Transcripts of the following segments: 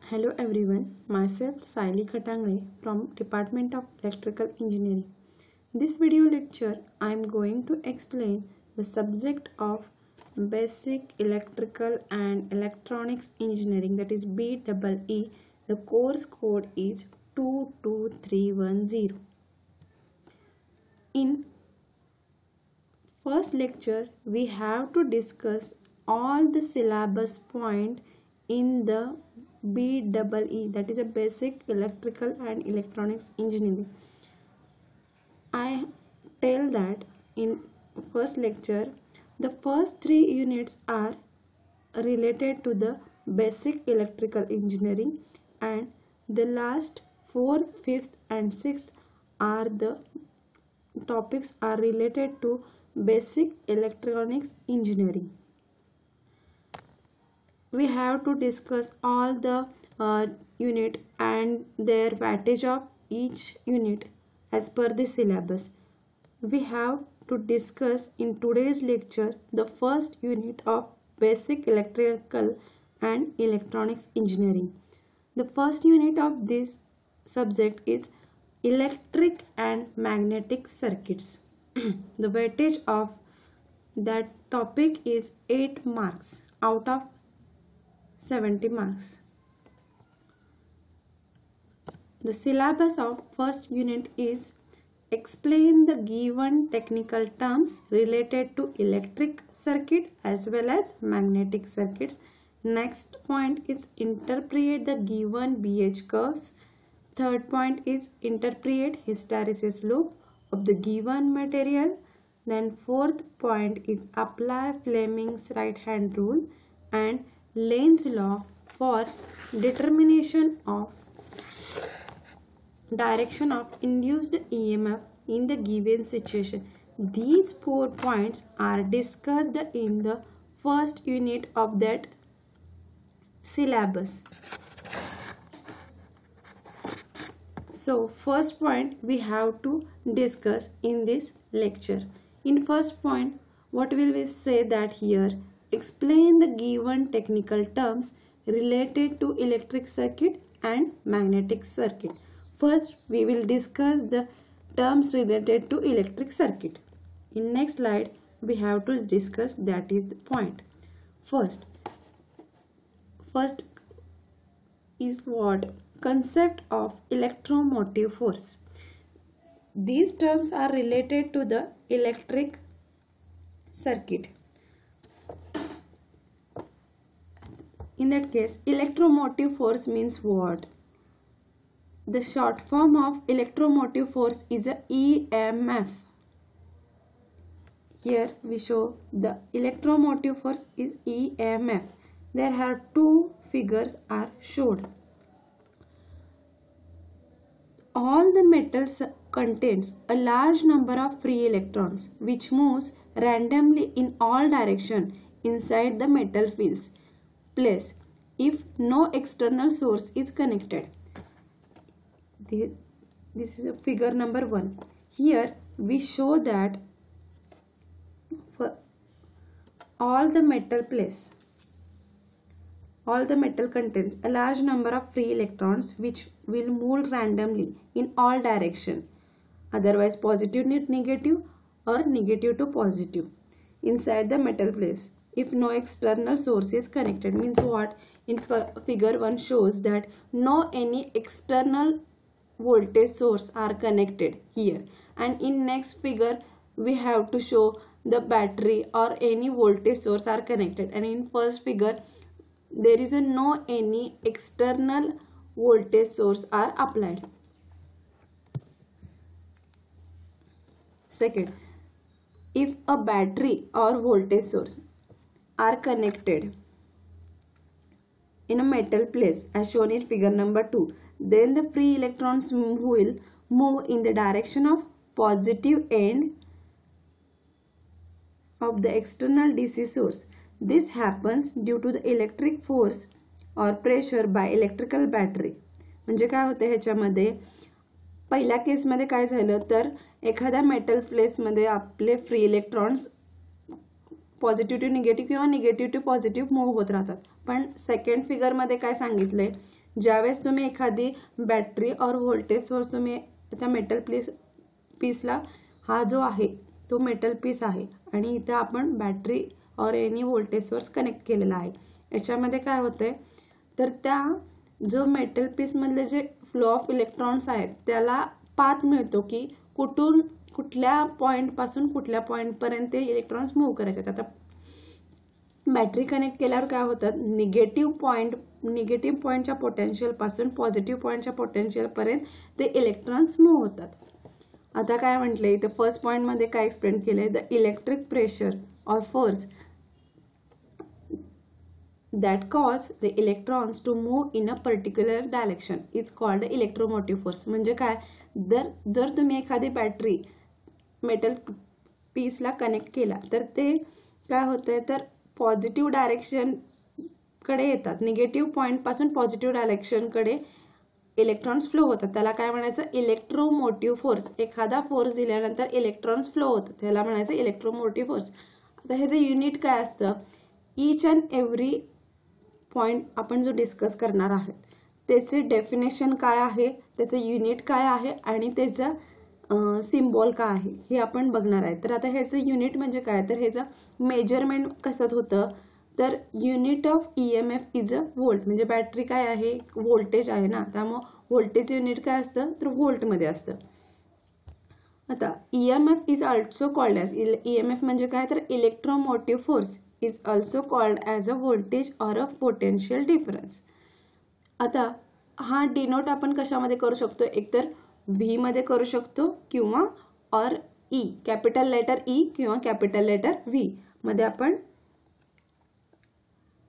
Hello everyone, myself Saili Khatangre from Department of Electrical Engineering. This video lecture I am going to explain the subject of Basic Electrical and Electronics Engineering, that is BEE. The course code is 22310. In first lecture we have to discuss all the syllabus point in the BEE, that is a Basic Electrical and Electronics Engineering. I tell that in first lecture the first 3 units are related to the Basic Electrical Engineering, and the last 4th, 5th and 6th are the topics are related to Basic Electronics Engineering. We have to discuss all the unit and their wattage of each unit as per the syllabus. We have to discuss in today's lecture the first unit of Basic Electrical and Electronics Engineering. The first unit of this subject is Electric and Magnetic Circuits. The weightage of that topic is 8 marks out of 70 marks. The syllabus of first unit is explain the given technical terms related to electric circuit as well as magnetic circuits. Next point is interpret the given BH curves. Third point is interpret hysteresis loop of the given material. Then fourth point is apply Fleming's right hand rule and Lenz law for determination of direction of induced EMF in the given situation. These 4 points are discussed in the first unit of that syllabus. So first point we have to discuss in this lecture. In first point, what will we say that here? Explain the given technical terms related to electric circuit and magnetic circuit. First, we will discuss the terms related to electric circuit. In next slide, we have to discuss that is the point. First is what? Concept of electromotive force. These terms are related to the electric circuit. In that case, electromotive force means what? The short form of electromotive force is a EMF. Here we show the electromotive force is EMF. There are 2 figures are showed. All the metals contains a large number of free electrons which moves randomly in all directions inside the metal fields place if no external source is connected. This is a figure number 1. Here we show that for all the metal contains a large number of free electrons which will move randomly in all directions, otherwise positive to negative or negative to positive inside the metal place if no external source is connected. Means what? In figure 1 shows that no any external voltage source are connected here, and in next figure we have to show the battery or any voltage source are connected, and in first figure there is no any external voltage source are applied. Second, if a battery or voltage source are connected in a metal place as shown in figure number 2, then the free electrons will move in the direction of positive end of the external DC source. This happens due to the electric force or pressure by electrical battery. म्हणजे काय होते ह्याच्यामध्ये? पहिल्या केसमध्ये काय झालं तर एखाद्या मेटल प्लेसमध्ये आपले free electrons positive to negative किंवा निगेटिव्ह टू पॉझिटिव्ह मूव्ह होत राहतात. पण सेकंड फिगरमध्ये काय सांगितलंय ज्यावेळेस तुम्ही एखादी बॅटरी और व्होल्टेज सोर्स तुम्ही त्या मेटल पीसला, हा जो आहे तो मेटल पीस आहे आणि इथं आपण बॅटरी और एनी व्होल्टेज सोर्स कनेक्ट केलेला आहे. याच्यामध्ये काय होतंय तर त्या जो मेटल पीसमधले जे फ्लो ऑफ इलेक्ट्रॉन्स आहेत त्याला पाथ मिळतो की कुठल्या पॉईंटपासून कुठल्या पॉईंटपर्यंत ते इलेक्ट्रॉन्स मूव्ह करायचे. आता बॅटरी कनेक्ट केल्यावर काय होतात, निगेटिव्ह पॉईंटच्या पोटेन्शियलपासून पॉझिटिव्ह पॉईंटच्या पोटेन्शियलपर्यंत ते इलेक्ट्रॉन्स मूव्ह होतात. आता काय म्हटलंय इथे फर्स्ट पॉईंटमध्ये काय एक्सप्लेन केलंय, द इलेक्ट्रिक प्रेशर और force that cause the electrons to move in a particular direction is called electromotive force. म्हणजे काय, जर तुम्ही एखादी बॅटरी मेटल पीसला कनेक्ट केला तर ते काय होतंय तर पॉझिटिव्ह डायरेक्शन कडे येतात. निगेटिव्ह पॉईंट पासून पॉझिटिव्ह डायरेक्शन कडे इलेक्ट्रॉन्स फ्लो होतात. त्याला काय म्हणायचं, इलेक्ट्रोमोटिव्ह फोर्स. एखादा फोर्स दिल्यानंतर इलेक्ट्रॉन्स फ्लो होतात, त्याला म्हणायचं इलेक्ट्रोमोटिव्ह फोर्स. आता हे जे युनिट काय असतं, ईच अँड एव्हरी पॉईंट आपण जो डिस्कस करणार आहोत त्याचे डेफिनेशन काय आहे, त्याचे युनिट काय आहे आणि त्याचा सिम्बॉल काय आहे हे आपण बघणार आहे. तर आता ह्याचं युनिट म्हणजे काय, तर ह्याचं मेजरमेंट कसं होतं तर unit of EMF is a volt. म्हणजे बॅटरी काय आहे, व्होल्टेज आहे ना, त्यामुळे व्होल्टेज युनिट काय असतं तर व्होल्टमध्ये असतं. आता EMF is also called as, EMF म्हणजे काय तर electromotive force is also called as a voltage or a potential difference. आता हा डिनोट आपण कशामध्ये करू शकतो, एकतर V मध्ये करू शकतो किंवा और E, कॅपिटल लेटर E किंवा कॅपिटल लेटर V मध्ये आपण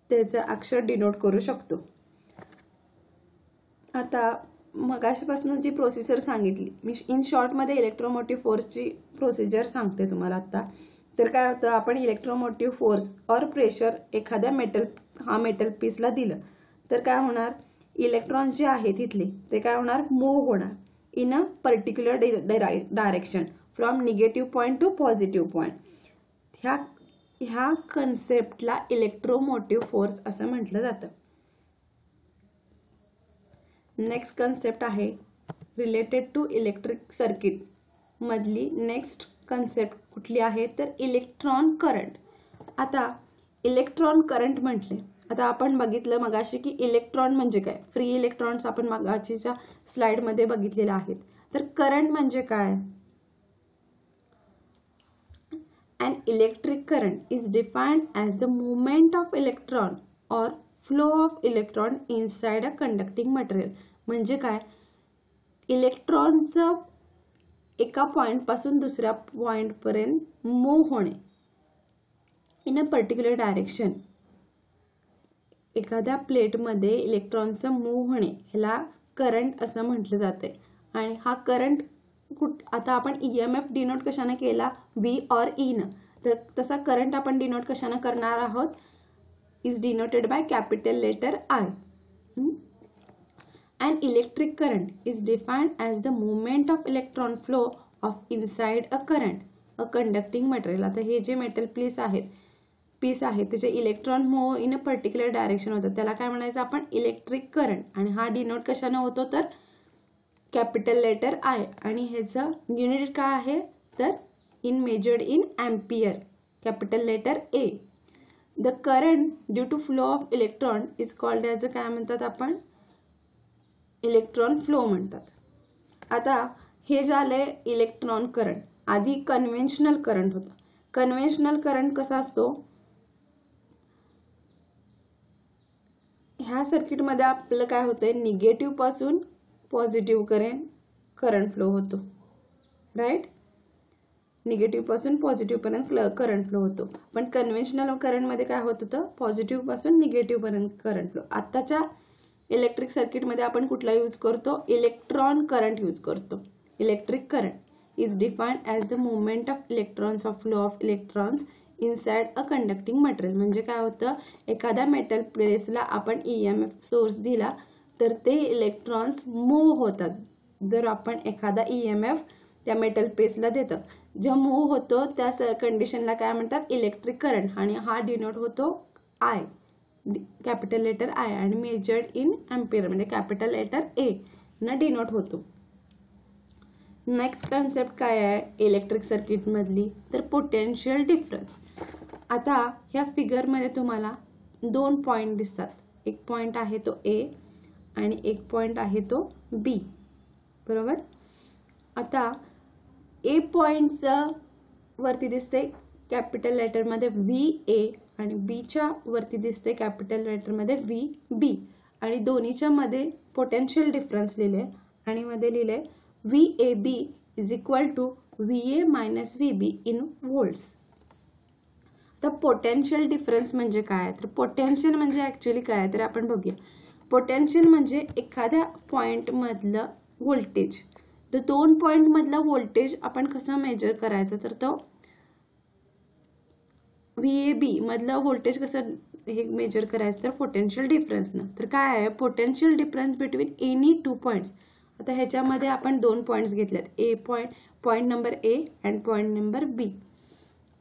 त्याचं अक्षर डिनोट करू शकतो. आता मगाशीपासून जी प्रोसिजर सांगितली मी इन शॉर्ट मध्ये इलेक्ट्रोमोटिव्ह फोर्सची प्रोसिजर सांगते तुम्हाला आता. तर काय होतं, आपण इलेक्ट्रोमोटिव्ह फोर्स और प्रेशर एखाद्या मेटल पीसला दिलं तर काय होणार, इलेक्ट्रॉन्स जे आहेत तिथले ते काय होणार, मूव्ह होणार in a particular direction from negative point two positive point. ह्या कन्सेप्टला इलेक्ट्रोमोटिव्ह फोर्स असं म्हटलं जातं. नेक्स्ट कन्सेप्ट आहे रिलेटेड टू इलेक्ट्रिक सर्किट मधली नेक्स्ट कन्सेप्ट कुठली आहे तर इलेक्ट्रॉन करंट. आता इलेक्ट्रॉन करंट म्हटले, आता आपण बघितलं मगाशी की इलेक्ट्रॉन म्हणजे काय, फ्री इलेक्ट्रॉन्स आपण मगाशीच्या स्लाइडमध्ये बघितलेले आहेत. तर करंट म्हणजे काय, an electric current is defined as the movement of electron or flow of electron inside a conducting material. म्हणजे काय, इलेक्ट्रॉनचं एका पॉइंट पासून दुसऱ्या पॉइंट पर्यंत मूव्ह होणे इन अ पर्टिक्युलर डायरेक्शन. एखाद्या प्लेटमध्ये इलेक्ट्रॉनचं मूव्ह होणे ह्याला करंट असं म्हटलं जाते. आणि हा करंट आता आपण EMF डिनोट कशाने केला, V और E न, तर तसा करंट आपण डिनोट कशाने करणार आहोत, is denoted by capital letter I. An electric current is defined as the movement of electron flow of inside a current, a conducting material. आता हे जे मेटल पीस आहे त्याचे electron move in a particular direction होतं, त्याला काय म्हणायचं आपण इलेक्ट्रिक करंट. आणि हा डिनोट कशाने होतो तर कॅपिटल लेटर I. आणि ह्याचं युनिट काय आहे तर in measured in ampere, capital letter A. The current due to flow of electron is called as a काय म्हणतात आपण, इलेक्ट्रॉन फ्लो म्हणतात. आता हे झाले इलेक्ट्रॉन करंट. आधी कन्व्हेन्शनल करंट होता. कन्व्हेन्शनल करंट कसा असतो, ह्या सर्किटमध्ये आपलं काय होतंय, निगेटिव्ह पासून पॉझिटिव्ह करंट फ्लो होतो, राईट. निगेटिव्ह पासून पॉझिटिव्ह पर्यंत करंट फ्लो होतो. पण कन्व्हेन्शनल करंटमध्ये काय होत होतं, पॉझिटिव्ह पासून निगेटिव्ह पर्यंत करंट फ्लो. आताच्या इलेक्ट्रिक सर्किटमध्ये आपण कुठला यूज करतो, इलेक्ट्रॉन करंट यूज करतो. Electric current is defined as the movement of electrons of flow of electrons inside a conducting material. म्हणजे काय होतं, एखाद्या मेटल प्लेसला आपण EMF सोर्स दिला तर ते इलेक्ट्रॉन्स मूव्ह होतात. जर आपण एखादा EMF त्या मेटल प्लेसला देतं, जे मूव्ह होतो त्या कंडिशनला काय म्हणतात, इलेक्ट्रिक करंट. आणि हा डिनोट होतो I. कॅपिटल लेटर आय आणि मेजर्ड इन एम्पियर म्हणजे कॅपिटल लेटर ए ना डिनोट होतो. नेक्स्ट कन्सेप्ट काय आहे इलेक्ट्रिक सर्किट मधली, तर पोटेन्शियल डिफरन्स. आता ह्या फिगरमध्ये तुम्हाला 2 पॉइंट दिसतात. एक पॉइंट आहे तो ए आणि एक पॉइंट आहे तो बी, बरोबर. आता ए पॉइंटचं वरती दिसते कॅपिटल लेटरमध्ये व्ही ए आणि बीच्या वरती दिसते कॅपिटल लेटरमध्ये व्ही बी आणि दोन्हीच्या मध्ये पोटेन्शियल डिफरन्स लिहिले आणि मध्ये लिहिले V A B is equal to V A minus V B in volts. तर पोटेन्शियल डिफरन्स म्हणजे काय, तर पोटेन्शियल म्हणजे ऍक्च्युली काय तर आपण बघूया. पोटेन्शियल म्हणजे एखाद्या पॉइंट मधलं व्होल्टेज. तर 2 पॉइंट मधलं व्होल्टेज आपण कसं मेजर करायचं, तर तो व्हीएबी मधलं व्होल्टेज कसं हे मेजर करायचं, तर पोटेन्शियल डिफरन्सनं. तर काय आहे potential difference between any 2 points. आता ह्याच्यामध्ये आपण 2 पॉइंट्स घेतलेत, A point number A and point number B.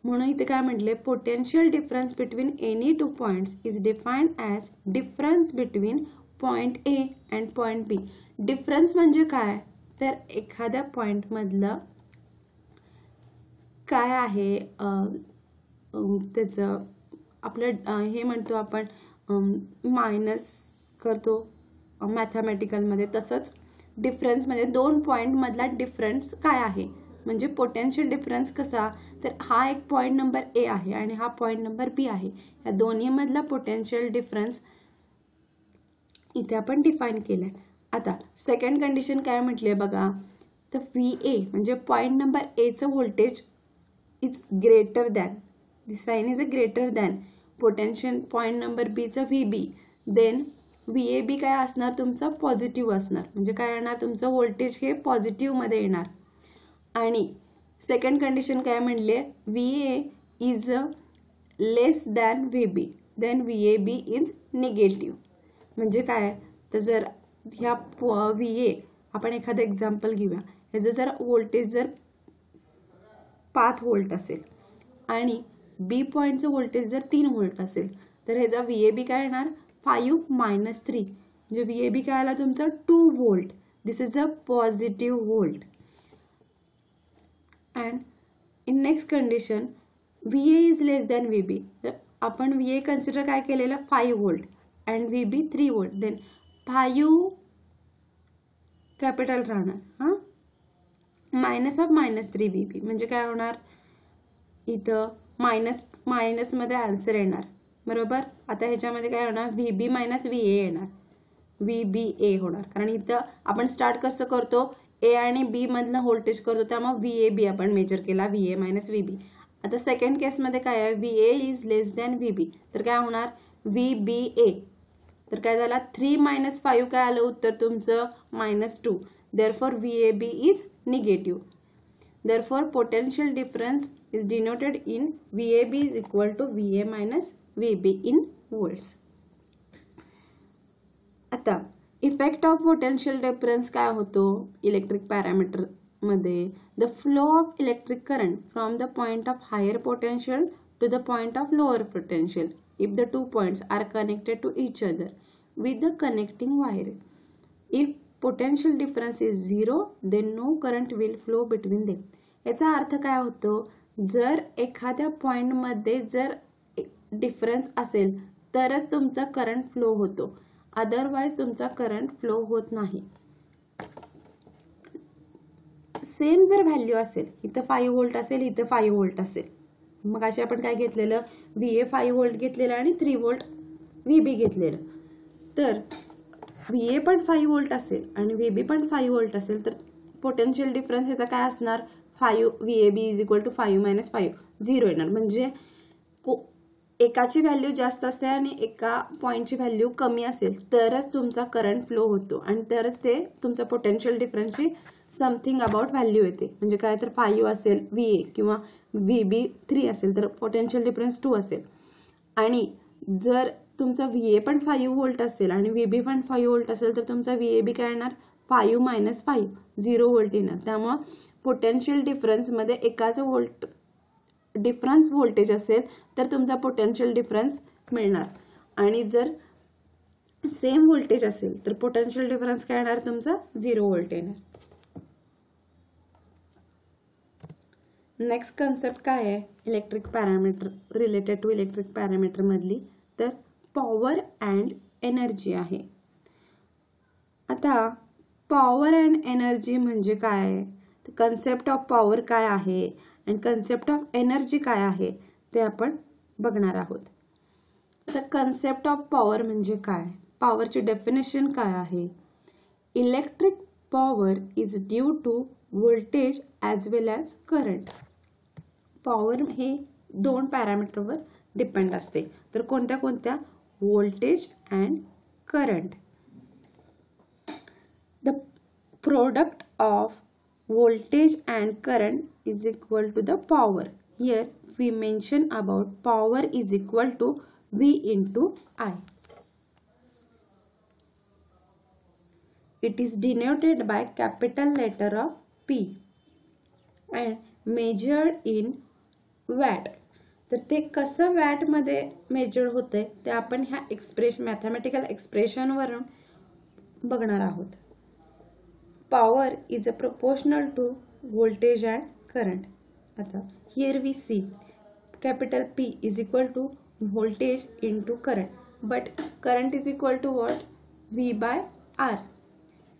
म्हणून इथे काय म्हटले, potential difference between any 2 points is defined as difference between point A and point B. Difference म्हणजे काय, तर एखाद्या पॉइंट मधलं काय आहे त्याचं आपलं हे म्हणतो आपण मायनस करतो मॅथमॅटिकलमध्ये, तसंच डिफरन्समध्ये 2 पॉइंट मधला डिफरन्स काय आहे. म्हणजे पोटेन्शियल डिफरन्स कसा, तर हा एक पॉइंट नंबर ए आहे आणि हा पॉइंट नंबर बी आहे. या दोन्ही मधला पोटेन्शियल डिफरन्स इथे आपण डिफाइन केलाय. आता सेकंड कंडिशन काय म्हटली आहे बघा, तर व्ही ए म्हणजे पॉइंट नंबर एचं voltage is greater than, this sign is a greater than potential point number बीचं V B. Then V A B काय असणार तुमचं पॉझिटिव्ह असणार, म्हणजे काय येणार तुमचं व्होल्टेज हे पॉझिटिव्ह मध्ये येणार. आणि सेकंड कंडिशन काय म्हणले, V A is less than V B, then V A B is negative. म्हणजे काय, तर जर ह्या व्ही ए आपण एखादं एक्झाम्पल घेऊया, ह्याचं जर व्होल्टेज जर 5 व्होल्ट असेल आणि बी पॉइंटचं व्होल्टेज जर 3 व्होल्ट असेल, तर ह्याचा व्ही ए बी काय येणार 5 मायनस 3, म्हणजे व्ही ए बी काय आला तुमचं 2 volt. This is a positive volt. And in next condition V A is less than V B, तर आपण व्ही ए कन्सिडर काय केलेलं 5 volt and V B 3 volt. Then 5 capital राहणार हां minus of minus 3 V B, म्हणजे काय होणार इथं मायनस मध्ये आन्सर येणार, बरोबर. आता ह्याच्यामध्ये काय होणार V B minus V A येणार, व्ही बी ए होणार, कारण इथं आपण स्टार्ट कसं करतो ए आणि बी मधलं व्होल्टेज करतो, त्यामुळे व्ही ए बी आपण मेजर केला V A minus V B. आता सेकंड केसमध्ये काय आहे V A is less than V B, तर काय होणार व्ही बी ए. तर काय झाला 3 मायनस 5 काय आलं उत्तर तुमचं -2. Therefore V A B is negative. Therefore potential difference is denoted in VAB is equal to VA minus VB in volts. आता इफेक्ट ऑफ पोटेन्शियल डिफरन्स काय होतो इलेक्ट्रिक पॅरामीटर मध्ये, the flow of electric current from the point of higher potential to the point of lower potential if the 2 points are connected to each other with the connecting wire. If potential difference is 0 then no current will flow between them. याचा अर्थ काय होतो, जर एखाद्या point मध्ये जर difference असेल तरच तुमचा करंट फ्लो होतो, अदरवाइज तुमचा करंट फ्लो होत नाही. सेम जर व्हॅल्यू असेल, इथं 5 व्होल्ट असेल इथं 5 व्होल्ट असेल, मग असे आपण काय घेतलेलं व्ही ए 5 व्होल्ट घेतलेलं आणि 3 व्होल्ट व्ही बी घेतलेलं. तर व्ही ए पण 5 व्होल्ट असेल आणि व्ही बी पण 5 व्होल्ट असेल तर पोटेन्शियल डिफरन्स ह्याचा काय असणार 5 V A B is equal to 5 minus 5 0 येणार. म्हणजे एकाची व्हॅल्यू जास्त असते आणि एका पॉईंटची व्हॅल्यू कमी असेल तरच तुमचा करंट फ्लो होतो आणि तरच ते तुमचा पोटेन्शियल डिफरन्सची समथिंग अबाउट व्हॅल्यू येते. म्हणजे काय तर 5 असेल व्ही ए किंवा व्ही बी 3 असेल तर पोटेन्शियल डिफरन्स 2 असेल. आणि जर तुमचा व्ही ए पण 5 व्होल्ट असेल आणि व्ही बी पण 5 व्होल्ट असेल तर तुमचा व्ही ए बी काय येणार 5 मायनस 5 0 व्होल्ट येणार. त्यामुळे पोटेन्शियल डिफरन्स मध्ये एकाच डिफरन्स व्होल्टेज असेल तर तुमचा पोटेन्शियल डिफरन्स मिळणार. आणि जर सेम व्होल्टेज असेल तर पोटेन्शियल डिफरन्स काय येणार तुमचा 0 व्होल्ट येणार. नेक्स्ट कन्सेप्ट काय आहे electric parameter related to electric parameter मधली, तर पॉवर अँड एनर्जी आहे. आता पॉवर अँड एनर्जी म्हणजे काय आहे, कन्सेप्ट ऑफ पॉवर काय आहे आणि कन्सेप्ट ऑफ एनर्जी काय आहे ते आपण बघणार आहोत. तर कन्सेप्ट ऑफ पॉवर म्हणजे काय, पॉवरची डेफिनेशन काय आहे. Electric power is due to voltage as well as current. Power हे 2 पॅरामीटरवर डिपेंड असते. तर कोणत्या कोणत्या, voltage and current. The product of voltage and current is equal to the power. Here we mention about power is equal to V into I. It is denoted by capital letter of P and measured in watt. तर ते कसं watt मध्ये major होते ते आपण ह्या mathematical expression वरून बघणार आहोत. Power is a proportional to voltage and current. आता here we see capital P is equal to voltage into current, but current is equal to what? V by R.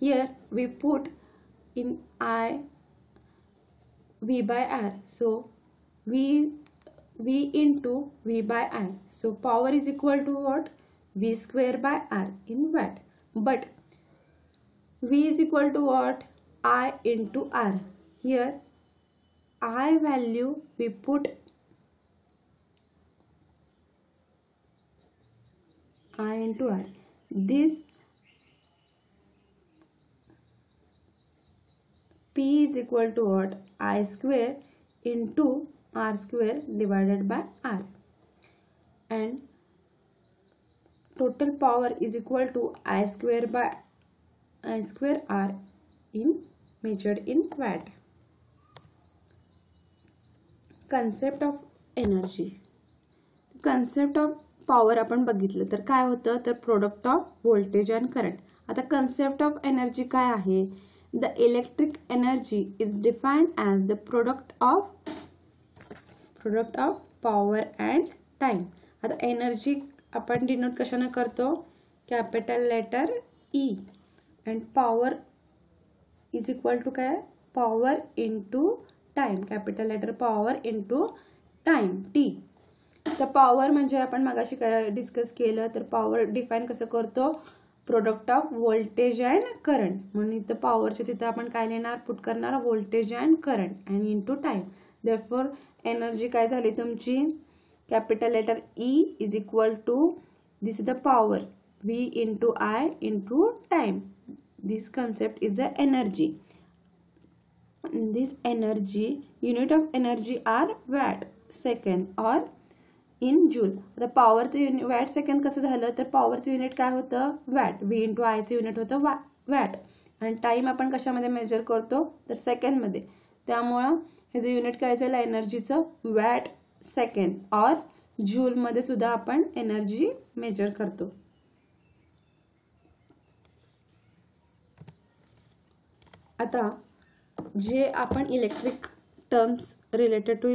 Here we put in I V by R, so V into V by I, so power is equal to what? V square by R in watt. But V is equal to what? I into R. Here I value we put I into R. This P is equal to what? I square into R square divided by R. And total power is equal to I square by I square R in measured in watt. Concept of energy. Concept of power आपण बघितलं तर काय होतं, तर product of voltage and current. आता concept of energy काय आहे, the electric energy is defined as the product of power and time. आता एनर्जी आपण डिनोट कशाने करतो, capital letter E. and power is equal to काय, power into time, capital letter power into time t. तर power म्हणजे आपण मगाशी discuss केलं, तर पॉवर डिफाइन कसं करतो, product of voltage and current. म्हणून इथं पॉवरच्या तिथं आपण काय लिहिणार, पुट करणार voltage and current and into time. Therefore energy काय झाली तुमची, capital letter E is equal to this is the power V into I into time. This concept is the energy. In this energy, unit of energy are watt second or in joule. आता पॉवरचं unit watt second कसं झालं, तर पॉवरचं unit काय होतं, watt. V into आयचं unit होतं watt. आणि time आपण कशामध्ये मेजर करतो, तर सेकंड मध्ये. त्यामुळं ह्याचं युनिट काय झालं एनर्जीचं, वॅट सेकंड और जूल मध्ये सुद्धा आपण एनर्जी मेजर करतो. आता जे आपण electric terms related to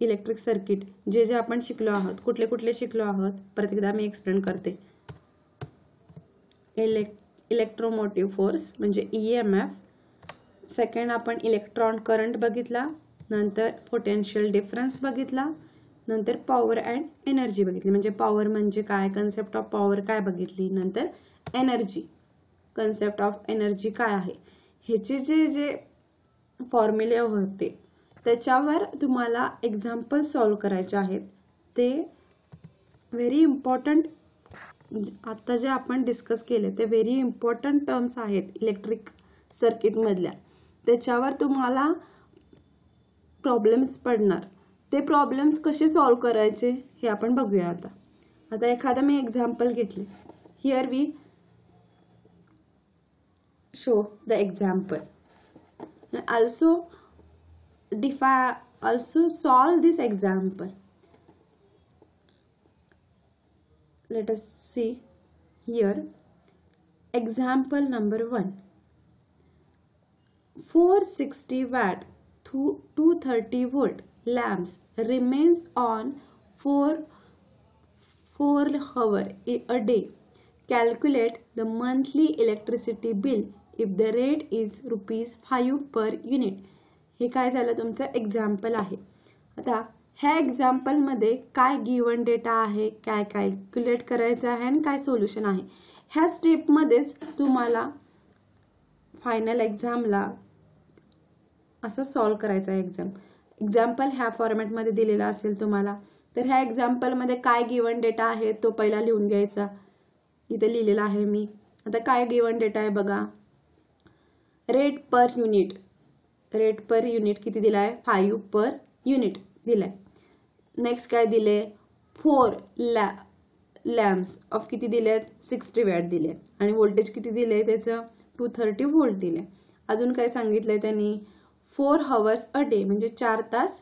electric circuit जे आपण शिकलो आहोत, कुठले कुठले शिकलो आहोत, परत एकदा मी एक्सप्लेन करते. इलेक्ट्रोमोटिव्ह फोर्स म्हणजे EMF. सेकंड आपण इलेक्ट्रॉन करंट बघितला, नंतर पोटेन्शियल डिफरन्स बघितला, नंतर पॉवर अँड एनर्जी बघितली. म्हणजे पॉवर म्हणजे काय, कन्सेप्ट ऑफ पॉवर काय बघितली, नंतर एनर्जी, कन्सेप्ट ऑफ एनर्जी काय आहे. ह्याचे जे फॉर्म्युले होते त्याच्यावर तुम्हाला एक्झाम्पल सॉल्व करायचे आहेत. ते व्हेरी इम्पॉर्टंट, आता जे आपण डिस्कस केले ते व्हेरी इम्पॉर्टंट टर्म्स आहेत इलेक्ट्रिक सर्किट मधल्या. त्याच्यावर तुम्हाला प्रॉब्लेम्स पडणार. ते प्रॉब्लेम्स कसे सॉल्व करायचे हे आपण बघूया. आता एखादा मी एक्झाम्पल घेतले. Here we show the example and also solve this example. let us see here. Example number 1. 460 watt 230 volt lamps remains on for 4 hours a day. Calculate the monthly electricity bill if the rate is ₹5 per unit. हे काय झालं तुमचं example आहे. आता ह्या एक्झाम्पलमध्ये काय given data आहे, काय कॅल्क्युलेट करायचं आहे आणि काय सोल्युशन आहे, ह्या स्टेपमध्येच तुम्हाला फायनल एक्झामला असं सॉल्व करायचं आहे. एक्झाम्पल ह्या फॉर्मॅटमध्ये दिलेला असेल तुम्हाला, तर ह्या एक्झाम्पलमध्ये काय गिवन डेटा आहे तो पहिला लिहून घ्यायचा. इथे लिहिलेला आहे मी. आता काय गिवन डेटा आहे बघा. रेट पर युनिट किती दिलाय, 5 पर युनिट दिलाय. नेक्स्ट काय दिले, 4 लॅम्प्स ऑफ किती दिलेत, 60 वॅट दिले आणि व्होल्टेज किती दिले त्याचं 230 व्होल्ट दिले. अजून काय सांगितलंय त्यांनी, 4 hours a day म्हणजे 4 तास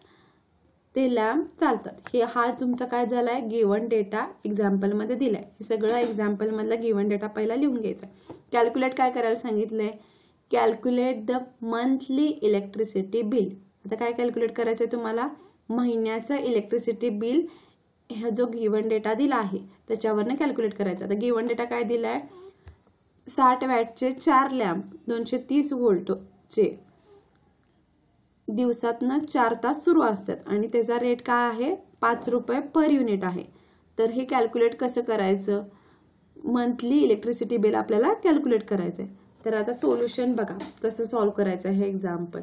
ते लॅम्प चालतात. हा तुमचा काय झालाय गिवन डेटा एक्झाम्पल मध्ये दिलाय. हे सगळं एक्झाम्पल मधला गिवन डेटा पहिला लिहून घ्यायचा. कॅल्क्युलेट काय करायला सांगितलंय, calculate the monthly electricity bill. आता काय कॅल्क्युलेट करायचंय तुम्हाला, महिन्याचं इलेक्ट्रिसिटी बिल हा जो गिवन डेटा दिला आहे त्याच्यावरनं कॅल्क्युलेट करायचं. आता गिवन डेटा काय दिलाय, 60 वॅटचे 4 लॅम्प 230 व्होल्टचे दिवसातनं 4 तास सुरू असतात आणि त्याचा रेट काय आहे, ₹5 पर युनिट आहे. तर हे कॅल्क्युलेट कसं करायचं, मंथली इलेक्ट्रिसिटी बिल आपल्याला कॅल्क्युलेट करायचंय. तर आता सोल्युशन बघा कसं सॉल्व करायचं हे example.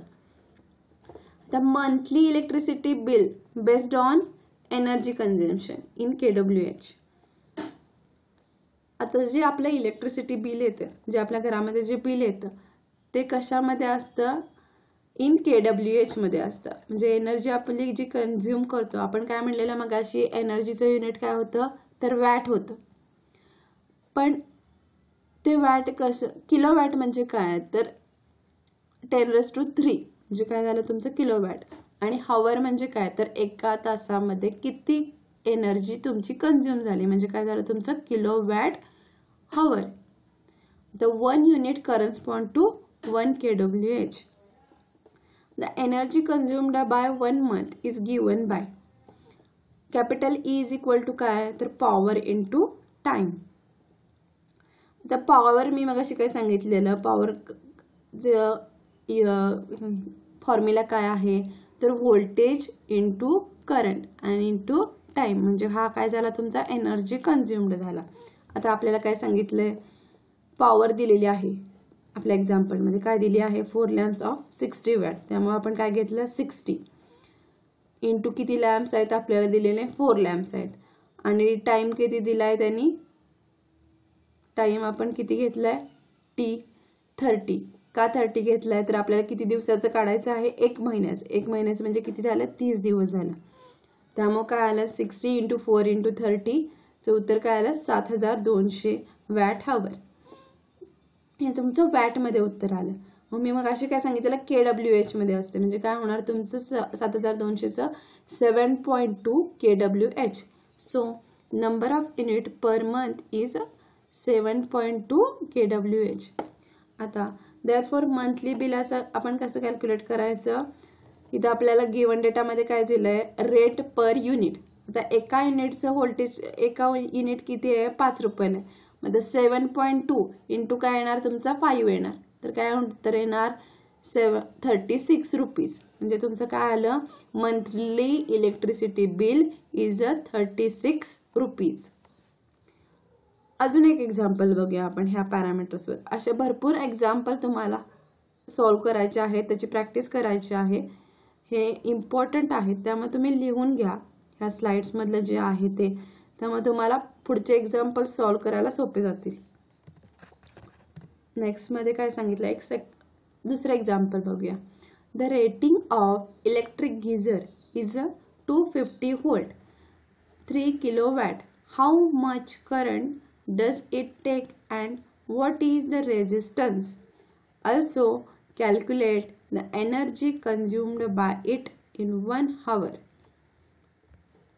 The monthly electricity bill based on energy consumption in kWh. आता जे आपलं इलेक्ट्रिसिटी बिल येतं, जे आपल्या घरामध्ये जे बिल येतं ते कशामध्ये असतं, इन kWh मध्ये असतं. म्हणजे एनर्जी आपली जी कंझ्युम करतो, आपण काय म्हणलेलं मगाशी एनर्जीचं युनिट काय होतं तर वॅट होतं. पण ते वॅट कसं, किलोवॅट म्हणजे काय तर 10⁻³ म्हणजे काय झालं तुमचं किलोवॅट. आणि हॉवर म्हणजे काय तर एका तासामध्ये किती एनर्जी तुमची कंझ्युम झाली म्हणजे काय झालं तुमचं kilowatt hour. The 1 unit correspond to 1 kWh. The energy consumed by 1 month is given by capital E is equal to काय तर power into time. The power मी मगाशी काय सांगितलेलं, पॉवर फॉर्म्युला काय आहे तर व्होल्टेज इंटू करंट आणि इंटू टाइम. म्हणजे हा काय झाला तुमचा एनर्जी कंझ्युम्ड झाला. आता आपल्याला काय सांगितलंय, पॉवर दिलेली आहे आपल्या एक्झाम्पल मध्ये काय दिली आहे, 4 लॅम्प्स ऑफ 60 वॅट. त्यामुळे आपण काय घेतलं 60 इंटू किती लॅम्प्स आहेत आपल्याला दिलेले 4 लॅम्प्स आहेत. आणि टाइम किती दिलाय त्यांनी, टाइम आपण किती घेतलाय T30. का 30 घेतलाय तर आपल्याला किती दिवसाचं काढायचं आहे, 1 महिन्याचं. 1 महिन्याचं म्हणजे किती झालं 30 दिवस झालं. त्यामुळे काय आलं 60 × 4 × 30 चं उत्तर काय आलं 7200 वॅट हवर. हे तुमचं वॅट मध्ये उत्तर आलं. मग मी मग अशी काय सांगितलं kWh मध्ये असते म्हणजे काय होणार तुमचं 7200चं 7.2 kWh. So number of unit per month is 7.2 kWh. आता देअरफॉर मंथली बिलाचं आपण कसं कॅल्क्युलेट करायचं, इथं आपल्याला गिवन डेटामध्ये काय दिलंय रेट पर युनिट. आता एका युनिटचं व्होल्टेज एका युनिट किती आहे ₹5 आहे. मग 7.2 इंटू काय येणार तुमचा 5 येणार. तर काय उत्तर येणार 36 रुपीज. म्हणजे तुमचं काय आलं monthly electricity bill is 36 rupees. अजून एक एक्झाम्पल बघूया आपण ह्या पॅरामीटर्सवर. असे भरपूर एक्झाम्पल तुम्हाला सॉल्व करायचे आहेत, त्याची प्रॅक्टिस करायची आहे. हे इम्पॉर्टंट आहे त्यामुळे तुम्ही लिहून घ्या ह्या स्लाइड्समधलं जे आहे ते. त्यामुळे तुम्हाला पुढचे एक्झाम्पल सॉल्व करायला सोपे जातील. नेक्स्ट मध्ये काय सांगितलं दुसरं एक्झाम्पल बघूया. The rating of electric geyser is 250 volt 3 kilowatt. How much current does it take and what is the resistance? Also calculate the energy consumed by it in 1 hour.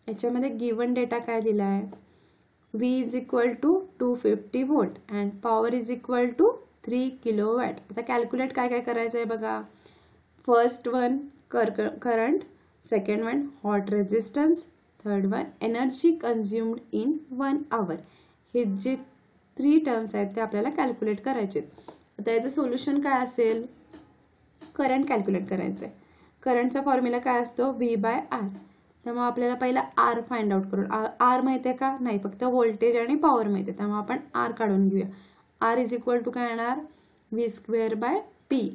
याच्यामध्ये given data काय दिला आहे, V is equal to 250 volt and power is equal to 3 kilowatt. आता calculate काय काय करायचं आहे बघा. First one current, second one hot resistance, third one energy consumed in 1 hour. हे जे 3 टर्म्स आहेत ते आपल्याला कॅल्क्युलेट करायचे. आता याचं सोल्युशन काय असेल. करंट कॅल्क्युलेट करायचं आहे. करंटचा फॉर्म्युला काय असतो V/R. त्यामुळे आपल्याला पहिला R फाइंड आउट करू. R माहिती आहे का नाही, फक्त व्होल्टेज आणि पॉवर माहिती आहे, त्यामुळे आपण R काढून घेऊया. R इज इक्वल टू काय येणार V²/P.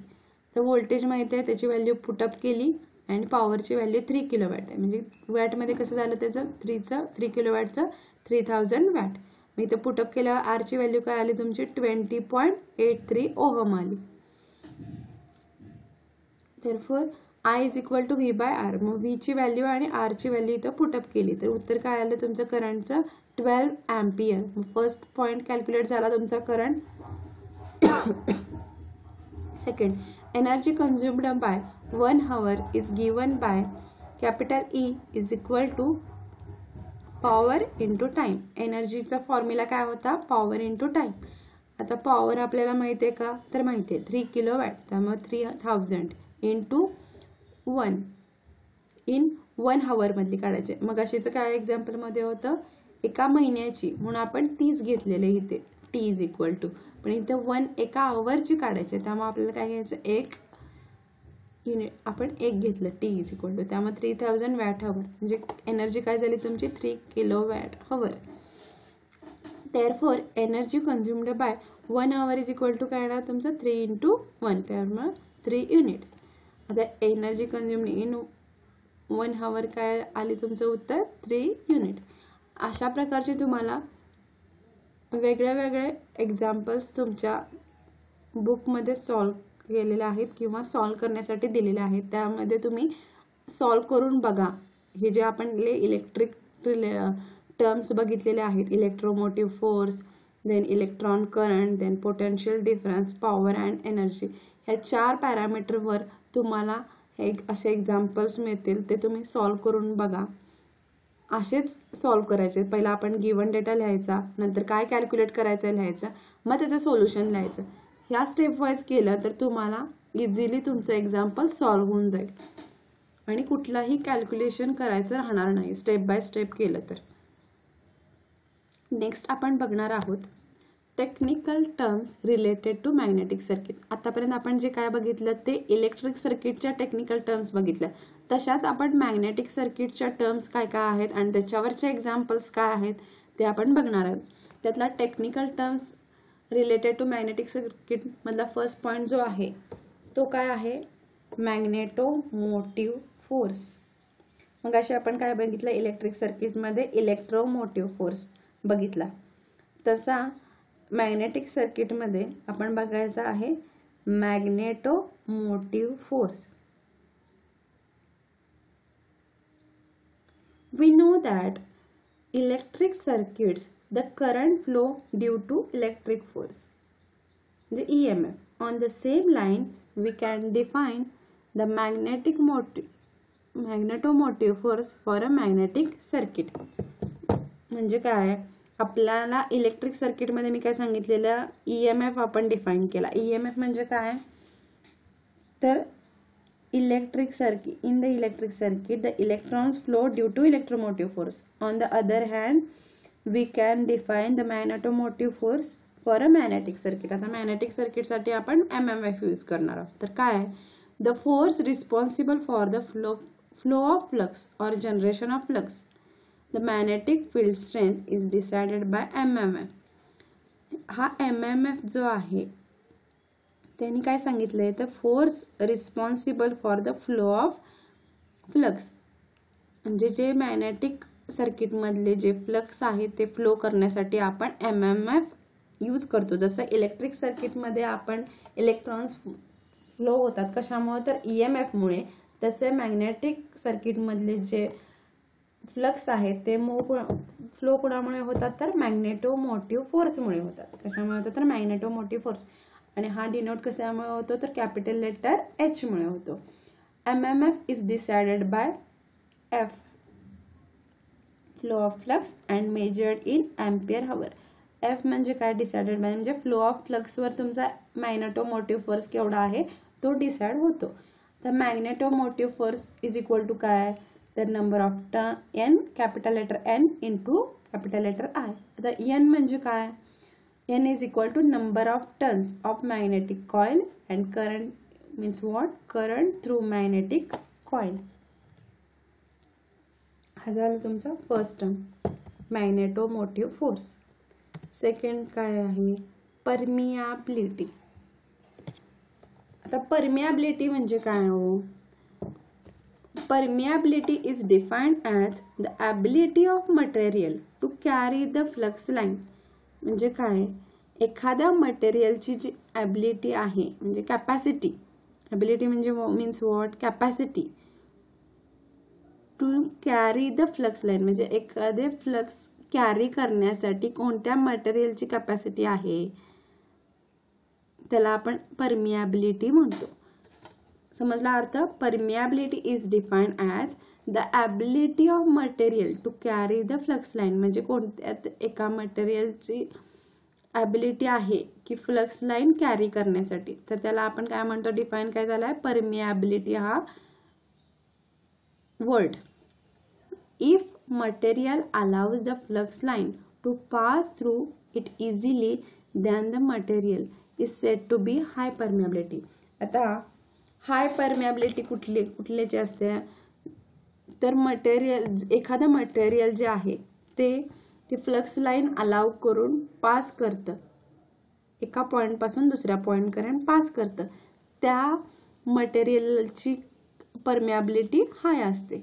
तर व्होल्टेज माहिती आहे, त्याची व्हॅल्यू पुटअप केली आणि पॉवरची व्हॅल्यू 3 किलोवॅट आहे. म्हणजे वॅटमध्ये कसं झालं त्याचं 3 किलोवॅटचं 3000 वॅट. मग इथे पुटअप केल्यावर R ची व्हॅल्यू काय आली तुमची 20.83 ओहम आली. therefore I is equal to V/R. मग V ची व्हॅल्यू आणि R ची व्हॅल्यू इथं पुटअप केली तर उत्तर काय आलं तुमचं करंटचं 12 एम्पियर. फर्स्ट पॉईंट कॅल्क्युलेट झाला तुमचा current. Second, energy consumed by 1 hour is given by capital E is equal to power into time. एनर्जीचा फॉर्म्युला काय होता पॉवर इंटू टाइम. आता पॉवर आपल्याला माहिती आहे का तर माहिती आहे 3 किलोवॅट. त्यामुळे 3000 इंटू 1 इन 1 hour मधली काढायचे. मग अशीच काय एक्झाम्पलमध्ये होतं एका महिन्याची म्हणून आपण 30 घेतलेले इथे T इज इक्वल टू, पण इथे 1 एका आवरची काढायचे. त्यामुळे आपल्याला काय घ्यायचं 1 युनिट आपण 1 घेतलं T इज इक्वल टू, त्यामुळे 3000 वॅट हवर म्हणजे एनर्जी काय झाली तुमची 3 kilowatt hour. therefore energy consumed by 1 hour is equal to काय येणार तुमचं 3 × 1, त्यामुळे 3 युनिट. आता एनर्जी कन्झ्युम्ड इन 1 hour काय आली तुमचं उत्तर 3 युनिट. अशा प्रकारचे तुम्हाला वेगळे वेगळे एक्झाम्पल्स तुमच्या बुकमध्ये सॉल्व केलेले आहेत किंवा सॉल्व करण्यासाठी दिलेले आहेत. त्यामध्ये तुम्ही सॉल्व करून बघा. हे जे आपण इलेक्ट्रिक टर्म्स बघितलेले आहेत, electromotive force, then electron current, then potential difference, power and energy, ह्या 4 पॅरामीटरवर तुम्हाला असे एक्झाम्पल्स मिळतील. ते तुम्ही सॉल्व करून बघा. असेच सॉल्व करायचे. पहिला आपण गिवन डेटा लिहायचा, नंतर काय कॅल्क्युलेट करायचं लिहायचं, मग त्याचं सोल्युशन लिहायचं. ह्या स्टेप वाईज केलं तर तुम्हाला इझिली तुमचं एक्झाम्पल सॉल्व होऊन जाईल आणि कुठलाही कॅल्क्युलेशन करायचं राहणार नाही स्टेप बाय स्टेप केलं तर. नेक्स्ट आपण बघणार आहोत technical terms related to magnetic circuit. आतापर्यंत आपण जे काय बघितलं ते इलेक्ट्रिक सर्किटच्या टेक्निकल टर्म्स बघितल्या. तशाच आपण मॅग्नेटिक सर्किटच्या टर्म्स काय काय आहेत आणि त्याच्यावरचे एक्झाम्पल्स काय आहेत ते आपण बघणार आहोत. त्यातला technical terms related to magnetic circuit मधला फर्स्ट पॉईंट जो आहे तो काय आहे मॅग्नेटोमोटिव्ह फोर्स. मग असे आपण काय बघितलं इलेक्ट्रिक सर्किटमध्ये इलेक्ट्रोमोटिव्ह फोर्स बघितला. तसा मॅग्नेटिक सर्किटमध्ये आपण बघायचा आहे magnetomotive force. We know that electric circuits the current flow due to electric force, the EMF. On the same line we can define the magnetomotive force for a magnetic circuit. म्हणजे काय आपल्याला electric circuit मध्ये मी काय सांगितलेलं EMF आपण define केला. EMF म्हणजे काय तर electric circuit. In the electric circuit the electrons flow due to electromotive force. On the other hand we can define the magnetomotive force for a magnetic circuit. आता magnetic circuit साठी आपण MMF use करणार आहोत. तर काय the force responsible for the flow of flux or generation of flux. The magnetic field strength is decided by MMF. हा MMF जो आहे त्यांनी काय सांगितलंय तर force responsible for the flow of flux. म्हणजे जे मॅग्नेटिक सर्किट मधले जे फ्लक्स आहेत ते फ्लो करण्यासाठी आपण MMF यूज करतो. जसं इलेक्ट्रिक सर्किट मध्ये आपण इलेक्ट्रॉन्स फ्लो होतात कशामुळे तर EMF मुळे, तसे मॅग्नेटिक सर्किट मधले जे फ्लक्स आहेत ते फ्लो कोणामुळे होतात तर मॅग्नेटोमोटिव्ह फोर्स मुळे होतात. कशामुळे होतात तर मॅग्नेटोमोटिव्ह फोर्स. आणि हा डिनोट कशामुळे होतो तर कॅपिटल लेटर H मुळे होतो. MMF is decided by F. Flow of flux and measured in ampere hour. F म्हणजे काय, डिसाइडेड बाय, म्हणजे फ्लो ऑफ फ्लक्सवर तुमचा मॅग्नेटोमोटिव्ह फोर्स केवढा आहे तो डिसाइड होतो. तर magnetomotive force is equal to काय, तर number of N, capital letter N into capital letter I. आता एन म्हणजे काय, N is equal to number of turns of magnetic coil and current means what, current through magnetic coil. हा झाला तुमचा first term magnetomotive force. Second काय आहे, permeability. आता permeability म्हणजे काय हो, permeability is defined as the ability of material to carry the flux line. म्हणजे काय, एखाद्या मटेरियलची जी ॲबिलिटी आहे म्हणजे कॅपॅसिटी, ॲबिलिटी म्हणजे means what, capacity to carry the flux line, म्हणजे एखादे फ्लक्स कॅरी करण्यासाठी कोणत्या मटेरियलची कॅपॅसिटी आहे त्याला आपण परमियाबिलिटी म्हणतो. समजला अर्थ. Permeability is defined as the ability of material to carry the flux line, म्हणजे कोणत्या एका मटेरियलची ॲबिलिटी आहे की फ्लक्स लाईन कॅरी करण्यासाठी, तर त्याला आपण काय म्हणतो, डिफाईन काय झाला आहे, परमियाबिलिटी हा word. If material allows the flux line to pass through it easily then the material is said to be high permeability. आता हाय परमियाबिलिटी कुठल्याची असते, तर मटेरियल, एखादं मटेरियल जे आहे ते फ्लक्स लाईन अलाउ करून पास करतं, एका पॉईंटपासून दुसऱ्या पॉईंटपर्यंत पास करतं, त्या मटेरियलची परमियाबिलिटी हाय असते.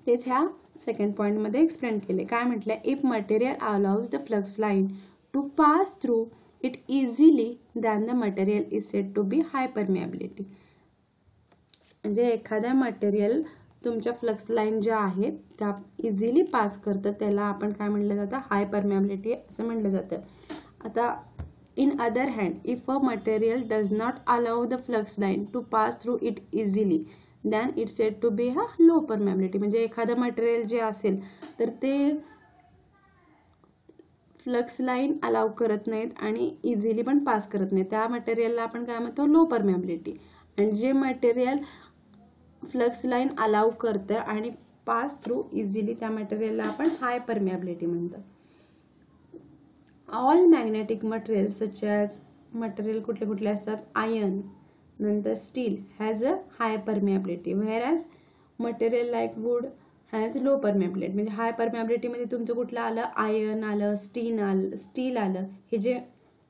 तेच ह्या सेकंड पॉईंटमध्ये एक्सप्लेन केले. काय म्हटलं, if material allows the flux line to pass through it easily then the material is said to be high permeability. म्हणजे एखाद्या मटेरियल तुमच्या फ्लक्स लाईन ज्या आहेत त्या इझिली पास करतं त्याला आपण काय म्हटलं जातं, हाय परमियाबिलिटी असं म्हटलं जातं. आता in other hand, if a material does not allow the flux line to pass through it easily than it said to be हा लो परमियाबिलिटी. म्हणजे एखादं मटेरियल जे असेल तर ते फ्लक्स लाईन अलाउ करत नाहीत आणि इझिली पण पास करत नाहीत, त्या मटेरियलला आपण काय म्हणतो, लो परमियाबिलिटी. आणि जे मटेरियल फ्लक्स लाईन अलाउ करतं आणि पास थ्रू इझिली त्या मटेरियलला आपण हाय परमियाबिलिटी म्हणतो. All magnetic material such as, material कुठले कुठले असतात, आयर्न, नंतर steel has a high permeability, whereas material like wood has low permeability. म्हणजे हाय परमियाबिलिटीमध्ये तुमचं कुठलं आलं, आयर्न आलं, स्टील आलं, हे जे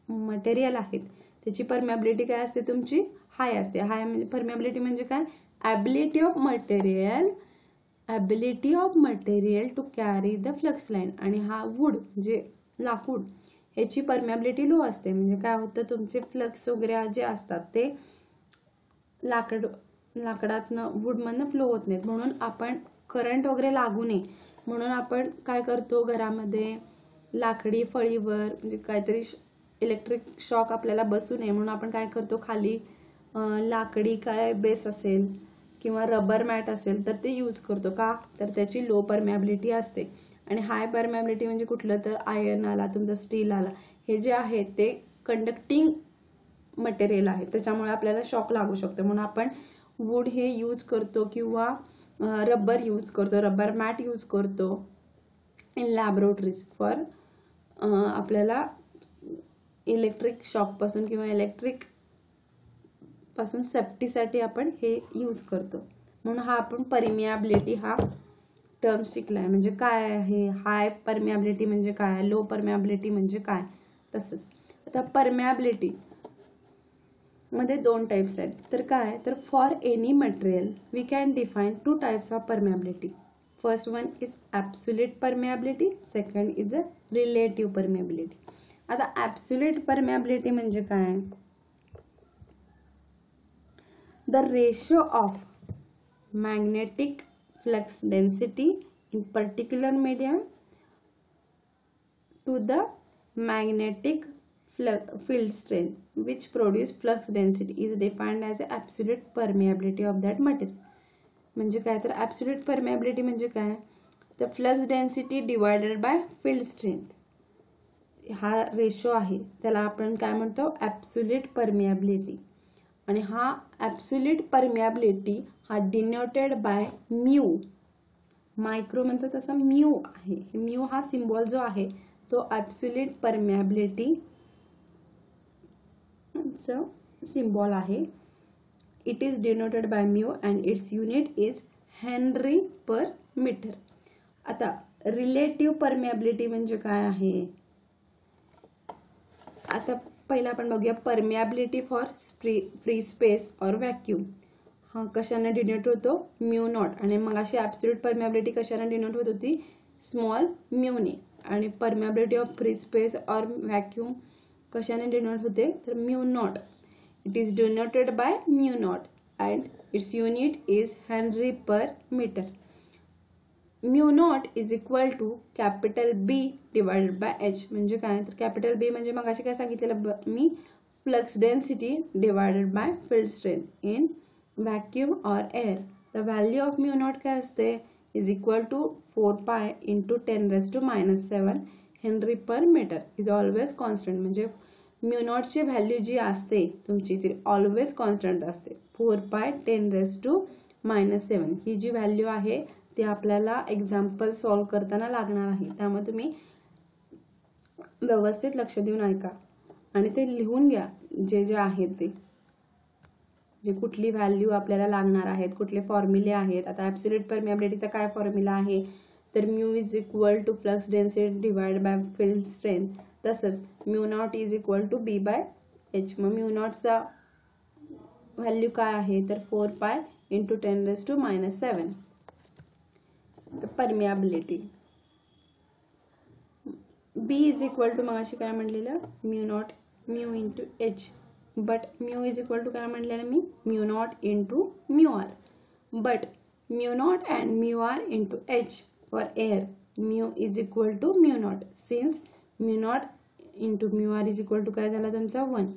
मटेरियल आहेत त्याची परमियाबिलिटी काय असते तुमची, हाय असते. हाय म्हणजे परमियाबिलिटी म्हणजे काय, ability of material to carry the flux line. आणि हा वूड म्हणजे लाकूड, ह्याची परमियाबिलिटी लो असते. म्हणजे काय होतं, तुमचे फ्लक्स वगैरे जे असतात ते लाकडातनं, वूडमधनं फ्लो होत नाहीत, म्हणून आपण करंट वगैरे लागू नये म्हणून आपण काय करतो, घरामध्ये लाकडी फळीवर म्हणजे काहीतरी इलेक्ट्रिक शॉक आपल्याला बसू नये म्हणून आपण काय करतो, खाली लाकडी काय बेस असेल किंवा रबर मॅट असेल तर ते यूज करतो. का, तर त्याची लो परमियाबिलिटी असते. आणि हाय परमियाबिलिटी म्हणजे कुठलं, तर आयर्न आला, तुमचा स्टील आला, हे जे आहे ते कंडक्टिंग मटेरियल आहे, त्याच्यामुळे आपल्याला शॉक लागू शकतो, म्हणून आपण वूड हे यूज करतो किंवा रबर यूज करतो, रबर मॅट यूज करतो इन लॅबोरेटरीज फॉर आपल्याला इलेक्ट्रिक शॉकपासून किंवा इलेक्ट्रिक पासून सेफ्टीसाठी आपण हे यूज करतो. म्हणून हा आपण परमियाबिलिटी हा टर्म शिकलाय. म्हणजे काय आहे हाय परमियाबिलिटी म्हणजे काय, लो परमियाबिलिटी म्हणजे काय, तसंच. आता परमियाबिलिटी मध्ये दोन टाइप्स आहेत. तर काय, तर for any material we can define two types of permeability. First one is absolute permeability, second is a relative permeability. आता ॲब्सोल्यूट परमियाबिलिटी म्हणजे काय, the ratio of magnetic flux density in particular medium to the magnetic field strength which produce flux density is defined as the absolute permeability of that material. म्हणजे काय, तर absolute permeability म्हणजे काय, the flux density divided by field strength, हा ratio आहे त्याला आपण काय म्हणतो, ॲब्सोल्यूट परमिएबिलिटी. आणि हा ॲब्सोल्यूट परमिएबिलिटी हा डिनोटेड बाय म्यू, मायक्रो म्हणतो तसं म्यू आहे. म्यू हा सिम्बॉल जो आहे तो ॲब्सोल्यूट परमिएबिलिटी चा सिम्बॉल आहे. It is denoted by mu and its unit is henry per metre. आता रिलेटिव्ह परमिएबिलिटी म्हणजे काय आहे, आता पहिला आपण बघूया. Permeability for free space or vacuum हा कशाने डिनोट होतो, म्यू नॉट. आणि मग अशी ॲब्सोल्यूट परमिएबिलिटी कशाने डिनोट होत होती, स्मॉल म्यूने. आणि permeability of free space or vacuum कशाने डिनोट होते, तर mu naught. It is denoted by mu naught and its unit is henry per metre. Mu naught is equal to capital B divided by H. म्हणजे काय, तर capital बी म्हणजे मग अशी काय सांगितलेलं मी, flux density divided by field strength in vacuum और air. The value of mu naught काय असते, is equal to 4 pi into 10⁻⁷ henry per metre is always constant. म्हणजे म्यू नॉटची व्हॅल्यू जी असते तुमची ती ऑलवेज कॉन्स्टंट असते. 4 पाय 10⁻⁷ ही जी व्हॅल्यू आहे ते आपल्याला एक्झाम्पल सॉल्व करताना लागणार आहे. त्यामुळे तुम्ही व्यवस्थित लक्ष देऊन ऐका आणि ते लिहून घ्या जे जे आहेत ते, जे कुठली व्हॅल्यू आपल्याला लागणार आहेत, कुठले फॉर्म्युले आहेत. आता ॲब्सोल्यूट परमिएबिलिटीचा काय फॉर्म्युला आहे, तर mu is equal to flux density divide by field strength. तसंच mu naught is equal to B by H. मग म्यू नॉटचा व्हॅल्यू काय आहे, तर 4 pi into 10⁻⁷. Permeability B is equal to मग अशी काय म्हणलेलं, mu naught mu into H. But mu is equal to काय म्हणलेलं मी, mu naught into mu R. But mu naught and mu R into H for air, mu is equal to mu naught. Since mu naught into mu R is equal to काय झाला तुमचा 1.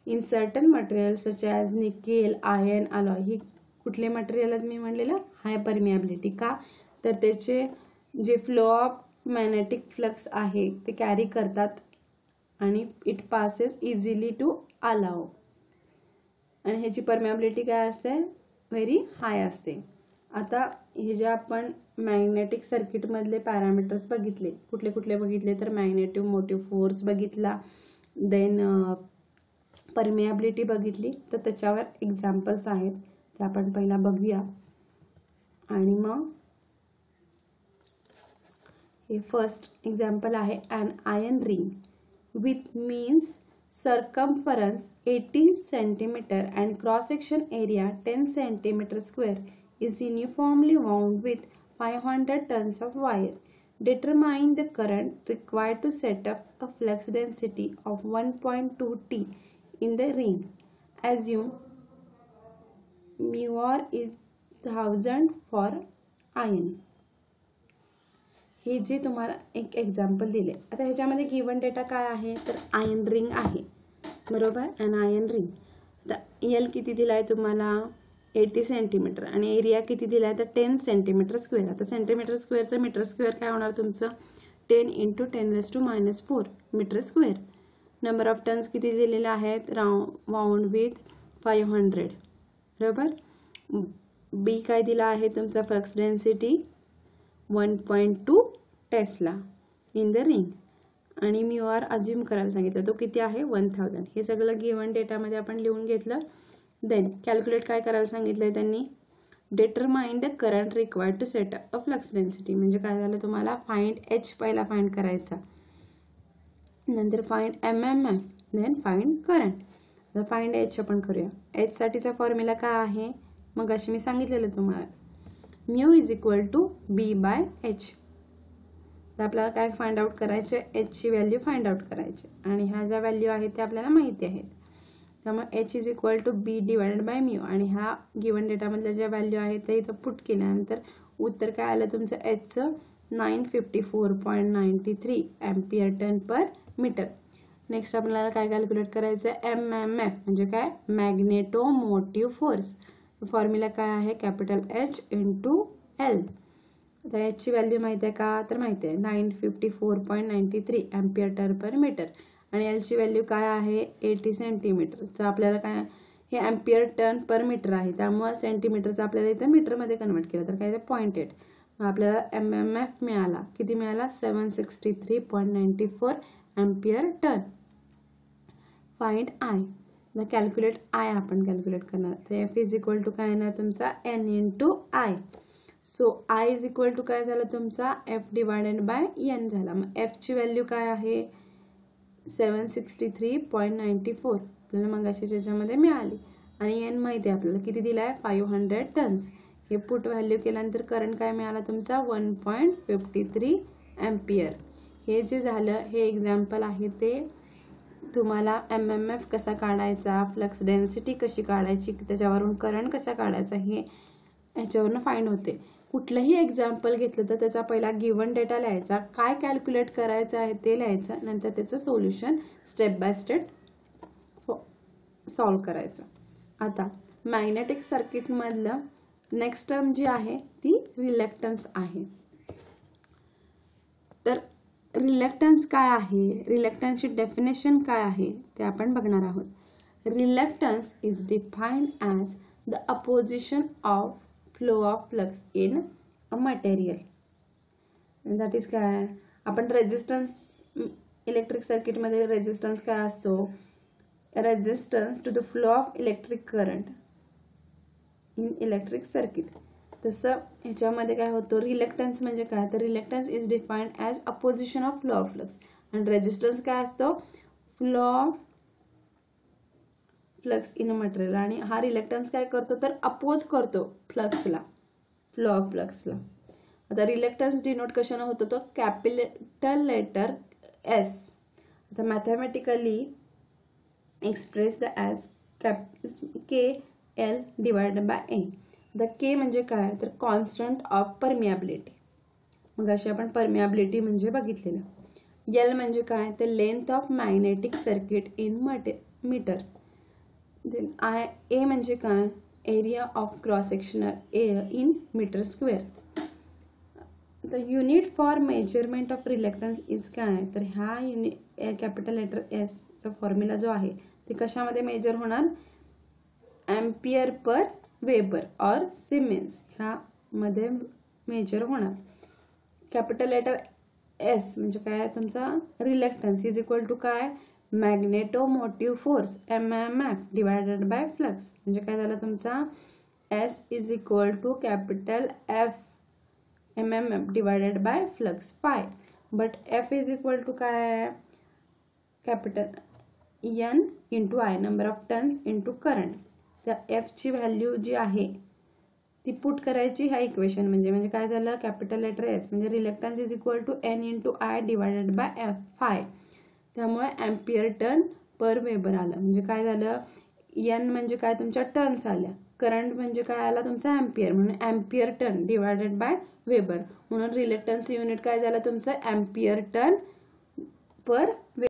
In certain material such as nickel, iron, alloy, ही कुठले material आहेत मी म्हणलेलं, हाय permeability. का, तर त्याचे जे फ्लो ऑफ मॅग्नेटिक फ्लक्स आहे ते कॅरी करतात आणि it passes easily to allow. आणि ह्याची परमिएबिलिटी काय असते, व्हेरी हाय असते. आता हे जे आपण मॅग्नेटिक सर्किटमधले पॅरामीटर्स बघितले, कुठले कुठले बघितले, तर मॅग्नेटिव्ह मोटिव्ह फोर्स बघितला, देन परमिएबिलिटी बघितली. तर त्याच्यावर एक्झाम्पल्स आहेत ते आपण पहिला बघूया. आणि मग हे फर्स्ट एक्झाम्पल आहे, an iron ring with means circumference 80 cm and cross section area 10 cm² is uniformly wound with 500 tons of wire. Determine the current required to set up a flux density of 1.2 T in the ring. Assume mu r is 1000 for iron. हे जे तुम्हाला एक example दिले. आता ह्याच्यामध्ये given data काय आहे, तर आयर्न रिंग आहे, बरोबर. अँड आयर्न रिंग, आता एल किती दिला आहे तुम्हाला, 80 सेंटीमीटर, आणि एरिया किती दिला आहे, तर 10 cm². आता सेंटीमीटर स्क्वेअरचं मीटर स्क्वेअर काय होणार तुमचं, 10 into 10⁻⁴ metre square. Number of turns किती दिलेले आहेत, वाउंड विथ 500, बरोबर. बी काय दिला आहे तुमचा, flux density 1.2 Tesla in the ring. आणि म्यू आर अज्युम करायला सांगितलं, तो किती आहे 1000. हे सगळं गिवन डेटामध्ये आपण लिहून घेतलं. देन कॅल्क्युलेट काय करायला सांगितलं आहे त्यांनी, determine the current required to set a flux density. म्हणजे काय झालं तुम्हाला, फाइंड एच पहिला फाइंड करायचा, नंतर find MMF, then find current. आता फाइंड एच आपण करूया. एच साठीचा फॉर्म्युला काय आहे, मग अशी मी सांगितलेलं तुम्हाला, mu is equal to B by H. तर आपल्याला काय फाइंड आउट करायचे, एचची व्हॅल्यू फाइंड आउट करायची. आणि ह्या ज्या व्हॅल्यू आहेत त्या आपल्याला माहिती आहेत. त्यामुळे H is equal to B divided by mu. आणि ह्या गिवन डेटामधल्या ज्या व्हॅल्यू आहेत त्या इथं पुट केल्यानंतर उत्तर काय आलं तुमचं, एचचं 954.93 एम्पियर टन पर मीटर. नेक्स्ट आपल्याला काय कॅल्क्युलेट करायचं आहे, MMF म्हणजे काय, मॅग्नेटो मोटिव्ह फोर्स. फॉर्म्युला काय आहे, कॅपिटल H इंटू L. आता याची व्हॅल्यू माहिती आहे का, तर माहिती आहे 954.93 एम्पियर टर्न पर मीटर आणि एलची व्हॅल्यू काय आहे 80 सेंटीमीटर. तर आपल्याला काय हे एम्पियर टर्न पर मीटर आहे त्यामुळे सेंटीमीटरचं आपल्याला इथं मीटरमध्ये कन्वर्ट केलं तर काय ते 0.8. मग आपल्याला MMF मिळाला, किती मिळाला 763.94 ampere turn. Find I. The calculate I आपण कॅल्क्युलेट करणार. तर एफ इज इक्वल टू काय येणार तुमचा N into I. So I is equal to काय झालं तुमचा एफ डिवायडेड बाय एन झाला. मग एफची व्हॅल्यू काय आहे 763.94 आपल्याला मग अशी त्याच्यामध्ये मिळाली आणि एन माहिती आहे आपल्याला किती दिला आहे 500 टन्स. हे पुट व्हॅल्यू केल्यानंतर करंट काय मिळाला तुमचा 1.53 एम्पियर. हे जे झालं हे एक्झाम्पल आहे ते तुम्हाला MMF कसा काढायचा, फ्लक्स डेन्सिटी कशी काढायची, त्याच्यावरून करंट कसा काढायचा हे ह्याच्यावरून फाइंड होते. कुठलंही एक्झाम्पल घेतलं तर त्याचा पहिला गिवन डेटा लिहायचा, काय कॅल्क्युलेट करायचं आहे ते लिहायचं, नंतर त्याचं solution step by step solve करायचं. आता मॅग्नेटिक सर्किटमधलं नेक्स्ट टर्म जी आहे ती रिलॅक्टन्स आहे. तर रिलॅक्टन्स काय आहे, रिलॅक्टन्सची डेफिनेशन काय आहे ते आपण बघणार आहोत. Reluctance is defined as the opposition of flow of flux in a material. That is काय आपण रेजिस्टन्स इलेक्ट्रिक सर्किटमध्ये रेजिस्टन्स काय असतो, resistance to the flow of electric current in electric circuit. तसं ह्याच्यामध्ये काय होतं रिलॅक्टन्स म्हणजे काय, तर reluctance is defined as opposition of flow of flux आणि रेजिस्टन्स काय असतो flow of flux in a material. आणि हा रिलॅक्टन्स काय करतो तर अपोज करतो फ्लक्सला, फ्लो ऑफ फ्लक्सला. आता रिलॅक्टन्स डिनोट कशाने होतो तो कॅपिटल लेटर एस. आता mathematically expressed as KL divided by A. The K म्हणजे काय तर कॉन्स्टंट ऑफ परमियाबिलिटी. मग अशी आपण परमियाबिलिटी म्हणजे बघितलेलं. एल म्हणजे काय तर length of magnetic circuit in metre. Then A म्हणजे काय area of cross sectional in metre square. The unit for measurement of reluctance is काय तर ह्या युनिट कॅपिटल लेटर एस चा फॉर्म्युला जो आहे ते कशामध्ये मेजर होणार एम्पियर पर वेबर और सिमेन्स ह्यामध्ये मेजर होणार. कॅपिटल लेटर एस म्हणजे काय तुमचा रिलॅक्टन्स इज इक्वल टू काय magnetomotive force MMF divided by flux. म्हणजे काय झालं तुमचा S is equal to capital F MMF divided by flux phi. But F is equal to काय capital N into I number of turns into current. तर एफची value जी आहे ती put करायची ह्या इक्वेशन म्हणजे काय झालं कॅपिटल लेटर एस म्हणजे reluctance is equal to N into I divided by F phi. त्यामुळे एम्पियर टर्न पर वेबर आलं. म्हणजे काय झालं N म्हणजे काय तुमच्या टर्न्स आल्या, करंट म्हणजे काय आला तुमचा एम्पियर म्हणून ampere turn divided by weber म्हणून रिलॅक्टन्स युनिट काय झालं तुमचं एम्पियर टर्न पर